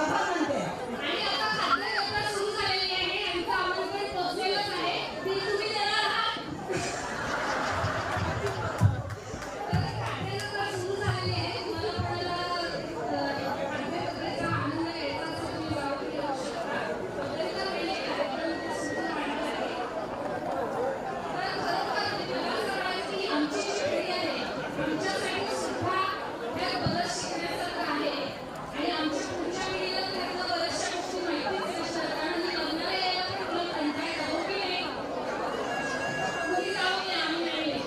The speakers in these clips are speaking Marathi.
आभार मानते. आणि आता खाद्य यात्रा सुरू झालेली आहे. यांचं आमंत्रण पोहोचलेलंच आहे. ती तुम्ही देणार आहात. तर खाद्य यात्रा सुरू झालेली आहे. तुम्हाला कोणाला खाद्य यात्रेचा आनंद घ्यायचा असेल तुम्ही गावाकडे येऊ शकता. आपल्याला पहिले कार्यक्रम सुरू राहणार आहे. तर खरोखर मला असं वाटतं की आमची जी पिढी आहे आमच्यासाठी सुद्धा त्यात बरंच शिकण्यासारखं आहे. आणि आमच्या पुढच्या पिढीला त्यातलं बऱ्याचशा गोष्टी माहितीच नसतात. कारण मी लग्नाला यायला पण मुलं कंटाळतात. हो की नाही? मुली जाऊ नये आम्ही नाही येत.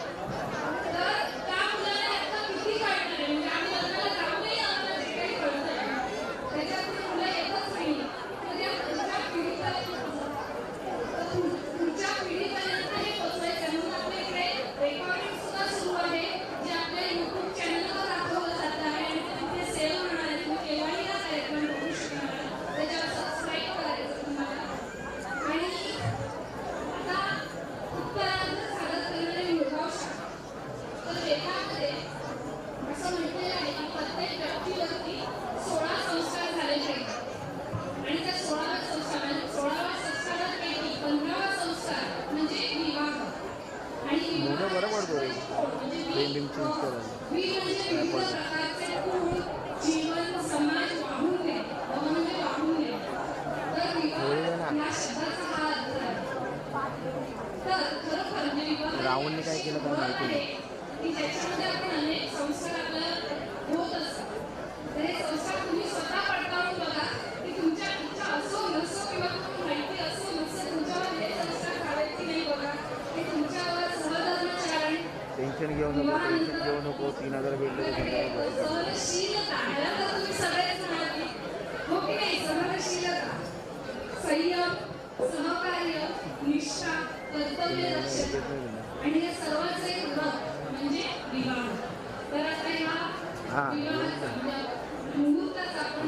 तर त्या मुलाला यातलं किती कळणार आहे. म्हणजे आम्ही लग्नाला जाऊ नये आम्हाला जे काही कळतंय त्याच्यातून मुलं येतच नाही. तर या पुढच्या पिढीपर्यंत पुढच्या पिढीपर्यंत हे पोहोचवायचं म्हणून आपल्या इकडे रेकॉर्डिंग सुद्धा सुरू आहे जे आपल्या युट्यूब चॅनलवर दाखवलं जात आहे आणि ते तिथे सेव्ह होणार आहे. तुम्ही केव्हाही हा कार्यक्रम बघू शकणार. त्याच्यावर सबस्क्राईब करायचं तुम्हाला. आणि आता उत्तरार्ध सादर करणारे मुलगाव शाखा. तर लेखामध्ये असं म्हटलेलं आहे की प्रत्येक व्यक्तीवरती 16 संस्कार झाले पाहिजे. आणि त्या 16व्या संस्कारांपैकी 15वा संस्कार म्हणजे विवाह. आणि विवाह म्हणजे विविध प्रकारचे कुळ, जीवन, समाज वाहून नेणे. म्हणजे वाहून नेणे. तर विवाह या शब्दाचा हा अर्थ आहे. तर खरोखर म्हणजे विवाह रावणने काय केलं काय माहिती नाही. की ज्याच्यामध्ये आपण अनेक संस्कार आपल्याला होत असतात. तर हे संस्कार तुम्ही स्वतः पडताळून बघा की तुमच्या इच्छा असो नसो किंवा तुम्हाला माहिती असो नसो तुमच्यावर हे संस्कार करावेत की नाही बघा. हे तुमच्यावर सहधर्मचरण, टेन्शन घेऊ नको, टेन्शन घेऊ नको. 3000 भेटले सहनशीलता याला तर तुम्ही सगळेच म्हणाल. हो की नाही? सहनशीलता, संयम, सहकार्य, निष्ठा, कर्तव्यदक्ष आणि या सर्वांचं एक रथ म्हणजे विवाह. तर आता ह्या विवाहाचा मुहूर्ताचा आपण